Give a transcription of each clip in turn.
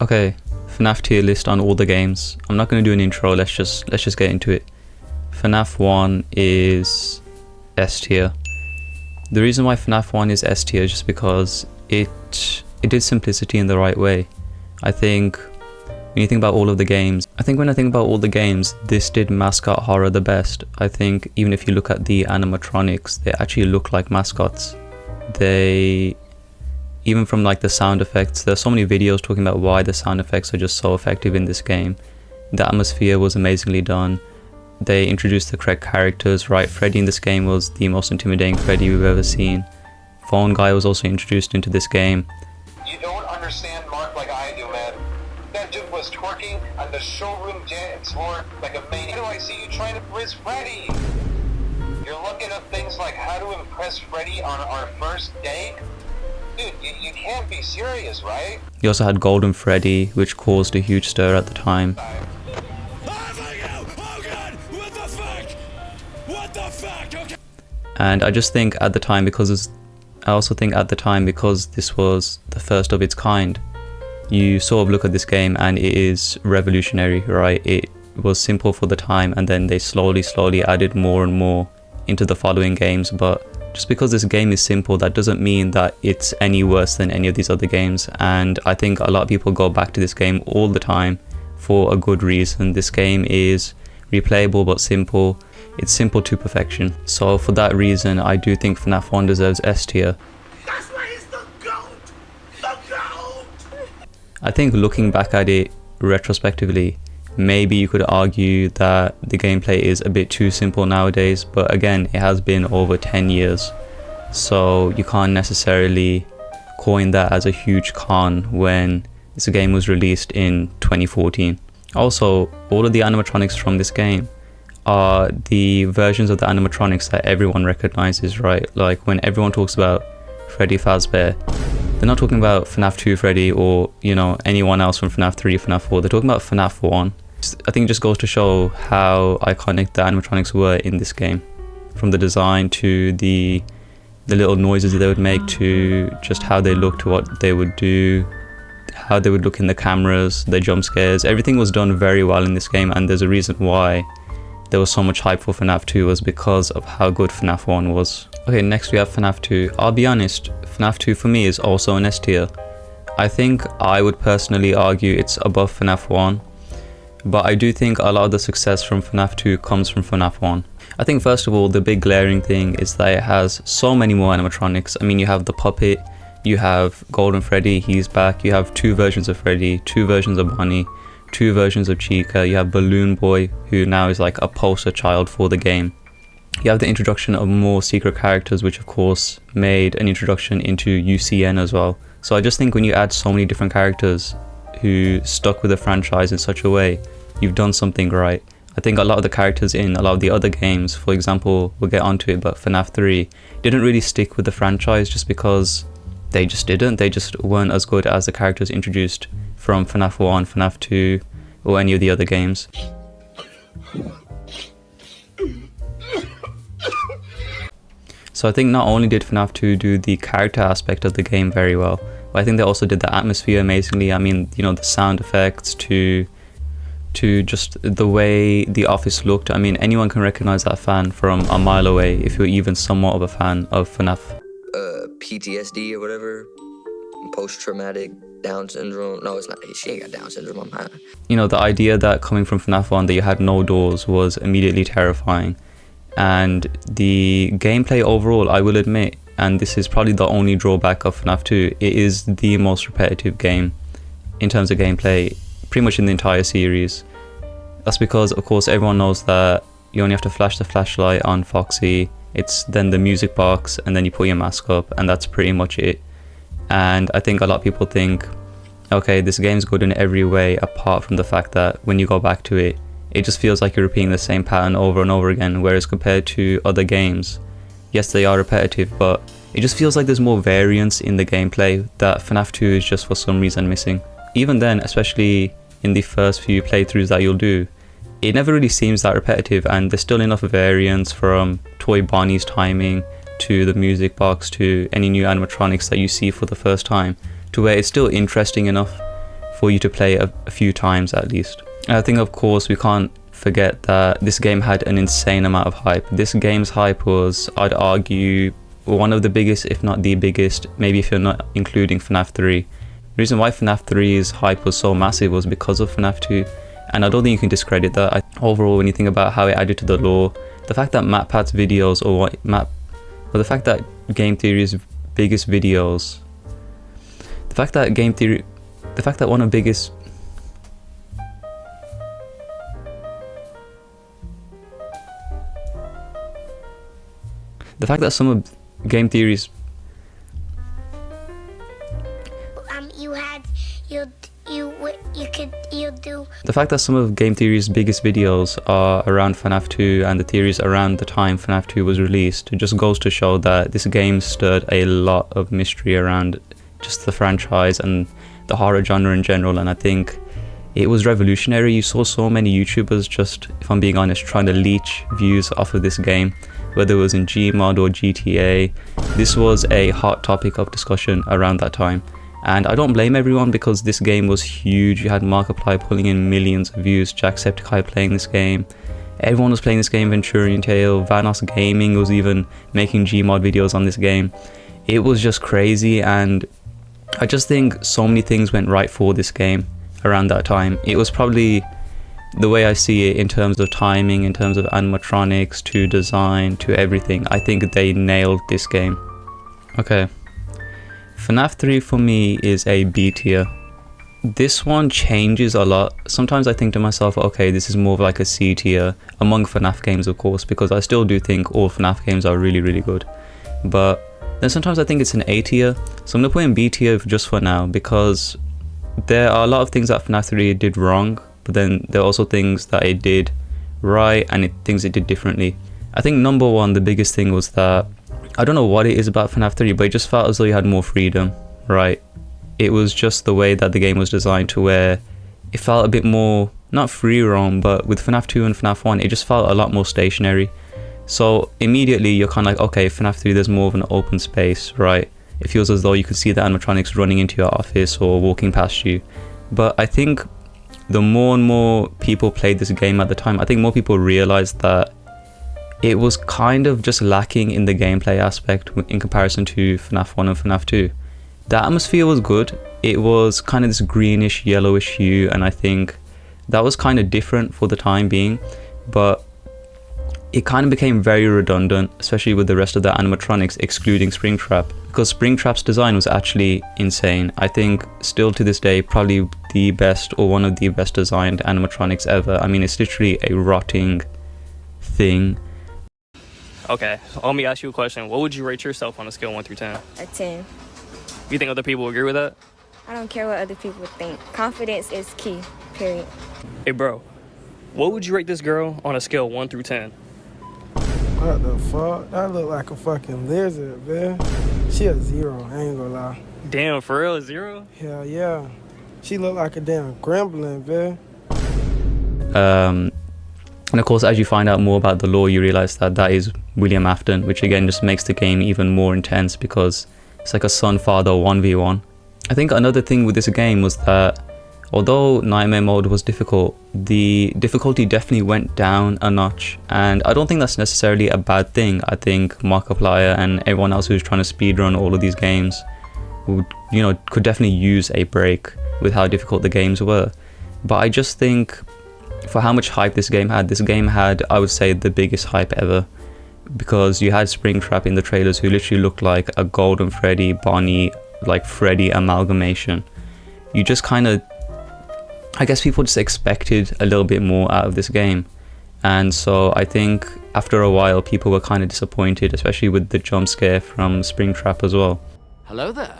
Okay, FNAF tier list on all the games. I'm not going to do an intro, let's just get into it. FNAF 1 is S tier. The reason why FNAF 1 is S tier is just because it did simplicity in the right way. I think when I think about all the games, this did mascot horror the best. I think even if you look at the animatronics, they actually look like mascots. Even from like the sound effects, there's so many videos talking about why the sound effects are just so effective in this game. The atmosphere was amazingly done. They introduced the correct characters, right? Freddy in this game was the most intimidating Freddy we've ever seen. Phone Guy was also introduced into this game. You don't understand Mark like I do, man. That dude was twerking on the showroom dance floor like a maniac. How do I see you trying to impress Freddy? You're looking up things like how to impress Freddy on our first date? Dude, you can't be serious, right? You also had Golden Freddy, which caused a huge stir at the time. And I just think at the time, because this was the first of its kind, you sort of look at this game and it is revolutionary, right? It was simple for the time, and then they slowly added more and more into the following games. But just because this game is simple, that doesn't mean that it's any worse than any of these other games. And I think a lot of people go back to this game all the time for a good reason. This game is replayable but simple. It's simple to perfection. So for that reason, I do think FNAF 1 deserves S tier. That's why he's the GOAT! The GOAT! I think looking back at it retrospectively, maybe you could argue that the gameplay is a bit too simple nowadays, but again, it has been over 10 years, so you can't necessarily coin that as a huge con when this game was released in 2014. Also, all of the animatronics from this game are the versions of the animatronics that everyone recognizes, right? Like when everyone talks about Freddy Fazbear, they're not talking about FNAF 2 Freddy or, you know, anyone else from FNAF 3, FNAF 4. They're talking about FNAF 1. I think it just goes to show how iconic the animatronics were in this game. From the design to the little noises that they would make, to just how they looked, to what they would do, how they would look in the cameras, the jump scares. Everything was done very well in this game, and there's a reason why there was so much hype for FNAF 2 was because of how good FNAF 1 was. Okay, next we have FNAF 2. I'll be honest, FNAF 2 for me is also an S tier. I think I would personally argue it's above FNAF 1, but I do think a lot of the success from FNAF 2 comes from FNAF 1. I think first of all, the big glaring thing is that it has so many more animatronics. I mean, you have the puppet, you have Golden Freddy, he's back, you have 2 versions of Freddy, 2 versions of Bonnie, 2 versions of Chica, you have Balloon Boy, who now is like a poster child for the game. You have the introduction of more secret characters, which of course made an introduction into UCN as well. So I just think when you add so many different characters who stuck with the franchise in such a way, you've done something right. I think a lot of the characters in a lot of the other games, for example, we'll get onto it, but FNAF 3 didn't really stick with the franchise just because they just weren't as good as the characters introduced from FNAF 1, FNAF 2, or any of the other games. So I think not only did FNAF 2 do the character aspect of the game very well, but I think they also did the atmosphere amazingly. I mean, you know, the sound effects to just the way the office looked. I mean, anyone can recognize that fan from a mile away if you're even somewhat of a fan of FNAF. PTSD or whatever, post-traumatic Down syndrome. No, it's not. She ain't got Down syndrome. I'm high. You know, the idea that coming from FNAF 1 that you had no doors was immediately terrifying. And the gameplay overall, I will admit, and this is probably the only drawback of FNAF 2, it is the most repetitive game in terms of gameplay, pretty much in the entire series. That's because, of course, everyone knows that you only have to flash the flashlight on Foxy, it's then the music box, and then you put your mask up, and that's pretty much it. And I think a lot of people think, okay, this game's good in every way apart from the fact that when you go back to it, it just feels like you're repeating the same pattern over and over again, whereas compared to other games, yes, they are repetitive, but it just feels like there's more variance in the gameplay that FNAF 2 is just for some reason missing. Even then, especially in the first few playthroughs that you'll do, it never really seems that repetitive, and there's still enough variance from Toy Bonnie's timing to the music box to any new animatronics that you see for the first time, to where it's still interesting enough for you to play a few times at least. And I think of course we can't forget that this game had an insane amount of hype. This game's hype was, I'd argue, one of the biggest, if not the biggest, maybe if you're not including FNAF 3. The reason why FNAF 3's hype was so massive was because of FNAF 2, and I don't think you can discredit that. Overall, when you think about how it added to the lore, the fact that MatPat's videos, the fact that Game Theory's biggest videos, the fact that one of the biggest, the fact that some of Game Theory's the fact that some of Game Theory's biggest videos are around FNAF 2 and the theories around the time FNAF 2 was released, it just goes to show that this game stirred a lot of mystery around just the franchise and the horror genre in general, and I think it was revolutionary. You saw so many YouTubers just, if I'm being honest, trying to leech views off of this game, whether it was in Gmod or GTA. This was a hot topic of discussion around that time. And I don't blame everyone because this game was huge. You had Markiplier pulling in millions of views, Jacksepticeye playing this game. Everyone was playing this game, Venturian Tale, Vanos Gaming was even making Gmod videos on this game. It was just crazy, and I just think so many things went right for this game around that time. It was probably, the way I see it, in terms of timing, in terms of animatronics, to design, to everything, I think they nailed this game. Okay. FNAF 3 for me is a B tier. This one changes a lot. Sometimes I think to myself, okay, this is more of like a C tier among FNAF games, of course, because I still do think all FNAF games are really, really good. But then sometimes I think it's an A tier. So I'm gonna put in B tier just for now, because there are a lot of things that FNAF 3 did wrong, but then there are also things that it did right and things it did differently. I think number one, the biggest thing was that, I don't know what it is about FNAF 3, but it just felt as though you had more freedom, right? It was just the way that the game was designed to where it felt a bit more, not free roam, but with FNAF 2 and FNAF 1, it just felt a lot more stationary. So immediately you're kind of like, okay, FNAF 3 there's more of an open space, right? It feels as though you could see the animatronics running into your office or walking past you. But I think the more and more people played this game at the time, I think more people realized that it was kind of just lacking in the gameplay aspect in comparison to FNAF 1 and FNAF 2. The atmosphere was good. It was kind of this greenish, yellowish hue, and I think that was kind of different for the time being, but it kind of became very redundant, especially with the rest of the animatronics excluding Springtrap, because Springtrap's design was actually insane. I think still to this day, probably the best or one of the best designed animatronics ever. I mean, it's literally a rotting thing. Okay, so let me ask you a question. What would you rate yourself on a scale 1 through 10? A 10. You think other people agree with that? I don't care what other people think. Confidence is key, period. Hey, bro, what would you rate this girl on a scale 1 through 10? What the fuck? That look like a fucking lizard, man. She a 0, I ain't gonna lie. Damn, for real, 0? Hell yeah. She look like a damn gremlin, And man. of course, as you find out more about the lore, you realize that that is William Afton, which again just makes the game even more intense because it's like a son-father 1v1. I think another thing with this game was that although Nightmare Mode was difficult, the difficulty definitely went down a notch, and I don't think that's necessarily a bad thing. I think Markiplier and everyone else who's trying to speedrun all of these games would, could definitely use a break with how difficult the games were. But I just think for how much hype this game had, I would say, the biggest hype ever, because you had Springtrap in the trailers who literally looked like a Golden Freddy, Bonnie, like Freddy amalgamation. You just kind of, I guess people just expected a little bit more out of this game, and so I think after a while people were kind of disappointed, especially with the jump scare from Springtrap as well. Hello there.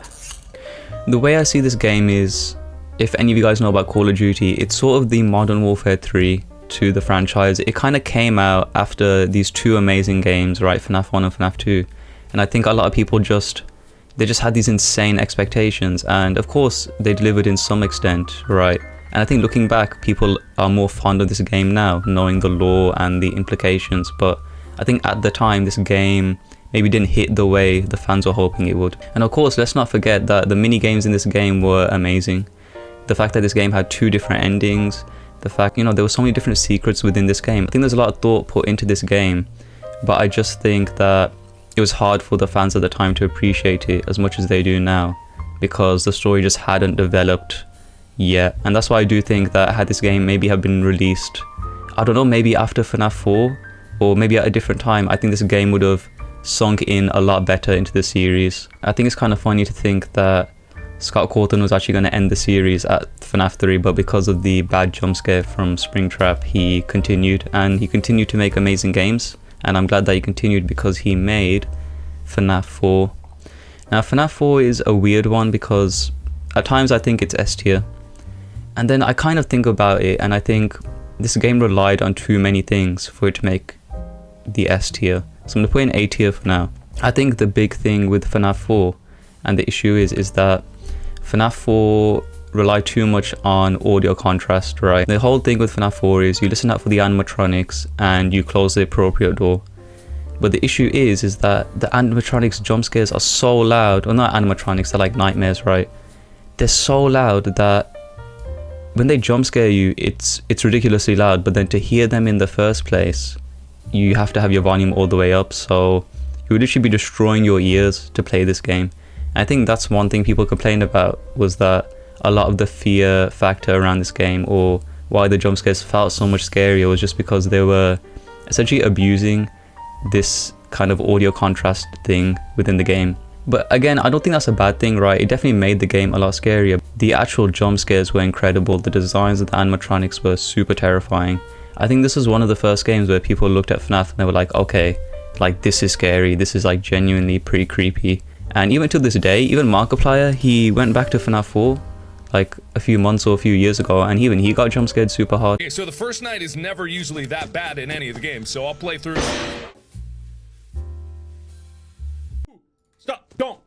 The way I see this game is, if any of you guys know about Call of Duty, it's sort of the Modern Warfare 3 to the franchise. It kind of came out after these two amazing games, right? FNAF 1 and FNAF 2. And I think a lot of people they just had these insane expectations. And of course, they delivered in some extent, right? And I think looking back, people are more fond of this game now, knowing the lore and the implications. But I think at the time, this game maybe didn't hit the way the fans were hoping it would. And of course, let's not forget that the mini games in this game were amazing. The fact that this game had 2 different endings, the fact, you know, there were so many different secrets within this game. I think there's a lot of thought put into this game, but I just think that it was hard for the fans at the time to appreciate it as much as they do now, because the story just hadn't developed yet. And that's why I do think that had this game maybe have been released, I don't know, maybe after FNAF 4 or maybe at a different time, I think this game would have sunk in a lot better into the series. I think it's kind of funny to think that Scott Cawthon was actually going to end the series at FNAF 3, but because of the bad jump scare from Springtrap, he continued, and he continued to make amazing games. And I'm glad that he continued because he made FNAF 4. Now FNAF 4 is a weird one because at times I think it's S tier, and then I kind of think about it and I think this game relied on too many things for it to make the S tier. So I'm going to put in A tier for now. I think the big thing with FNAF 4 and the issue is that FNAF 4 relied too much on audio contrast, right? The whole thing with FNAF 4 is you listen out for the animatronics and you close the appropriate door. But the issue is that the animatronics jump scares are so loud, or not animatronics, they're like nightmares, right? They're so loud that when they jump scare you, it's ridiculously loud, but then to hear them in the first place, you have to have your volume all the way up, so you would literally be destroying your ears to play this game. I think that's one thing people complained about, was that a lot of the fear factor around this game, or why the jump scares felt so much scarier, was just because they were essentially abusing this kind of audio contrast thing within the game. But again, I don't think that's a bad thing, right? It definitely made the game a lot scarier. The actual jump scares were incredible. The designs of the animatronics were super terrifying. I think this was one of the first games where people looked at FNAF and they were like, okay, like this is scary, this is like genuinely pretty creepy. And even to this day, even Markiplier, he went back to FNAF 4 like a few months or a few years ago, and even he got jump scared super hard. Okay, so the first night is never usually that bad in any of the games, so I'll play through. Stop! Don't!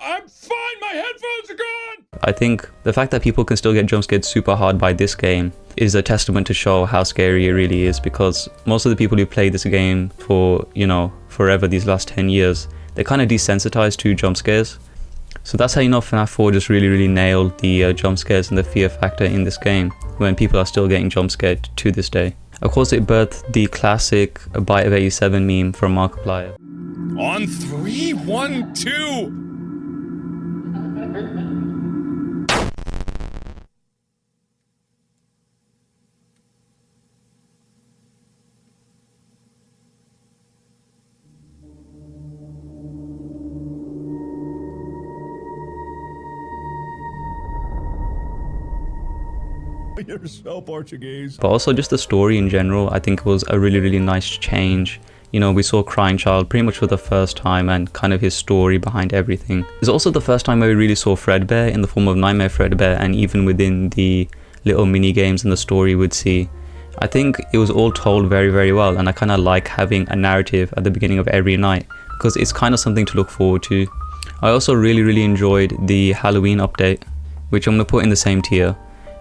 I'm fine! My headphones are gone! I think the fact that people can still get jump scared super hard by this game is a testament to show how scary it really is, because most of the people who play this game for, you know, forever, these last 10 years, they're kind of desensitized to jump scares. So that's how you know FNAF 4 just really nailed the jump scares and the fear factor in this game, when people are still getting jump scared to this day. Of course, it birthed the classic Bite of 87 meme from Markiplier. On 3, 1, 2. You're so Portuguese. But also just the story in general, I think was a really nice change. You know, we saw Crying Child pretty much for the first time, and kind of his story behind everything. It's also the first time where we really saw Fredbear in the form of Nightmare Fredbear, and even within the little mini games and the story we'd see. I think it was all told very well, and I kind of like having a narrative at the beginning of every night, because it's kind of something to look forward to. I also really enjoyed the Halloween update, which I'm going to put in the same tier.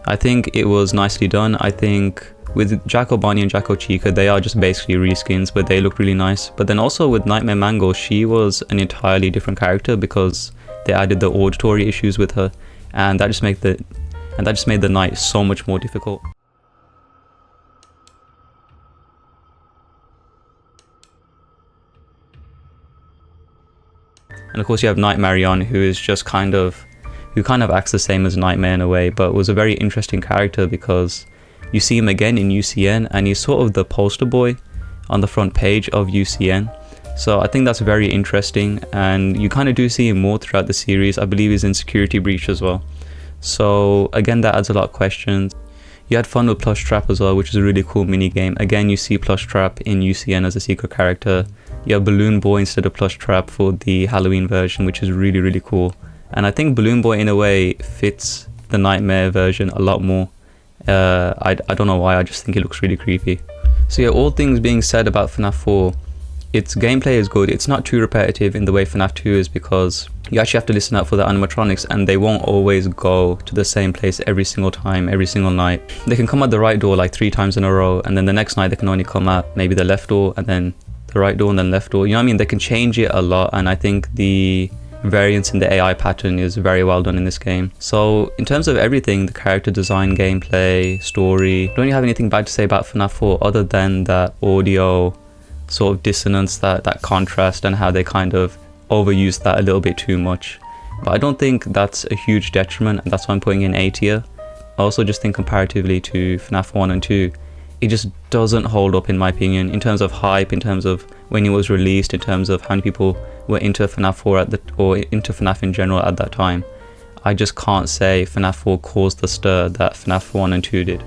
I think it was nicely done. I think with Jacko Bonnie and Jacko Chica, they are just basically reskins, but they look really nice. But then also with Nightmare Mango, she was an entirely different character because they added the auditory issues with her, and that just made the night so much more difficult. And of course you have Night Marion, who kind of acts the same as Nightmare in a way, but was a very interesting character because you see him again in UCN, and he's sort of the poster boy on the front page of UCN. So I think that's very interesting, and you kind of do see him more throughout the series. I believe he's in Security Breach as well. So again, that adds a lot of questions. You had fun with Plush Trap as well, which is a really cool mini game. Again, you see Plush Trap in UCN as a secret character. You have Balloon Boy instead of Plush Trap for the Halloween version, which is really cool. And I think Balloon Boy in a way fits the Nightmare version a lot more. I don't know why, I just think it looks really creepy. So yeah, all things being said about FNAF 4, its gameplay is good. It's not too repetitive in the way FNAF 2 is, because you actually have to listen out for the animatronics, and they won't always go to the same place every single time, every single night. They can come out the right door like 3 times in a row, and then the next night they can only come out maybe the left door, and then the right door, and then left door. You know what I mean? They can change it a lot, and I think the variance in the AI pattern is very well done in this game. So in terms of everything, the character design, gameplay, story, I don't really have anything bad to say about FNAF 4 other than that audio sort of dissonance, that contrast, and how they kind of overuse that a little bit too much. But I don't think that's a huge detriment, and that's why I'm putting in A tier. I also just think comparatively to FNAF 1 and 2, it just doesn't hold up in my opinion, in terms of hype, in terms of when it was released, in terms of how many people were into FNAF 4 or into FNAF in general at that time. I just can't say FNAF 4 caused the stir that FNAF 1 and 2 did.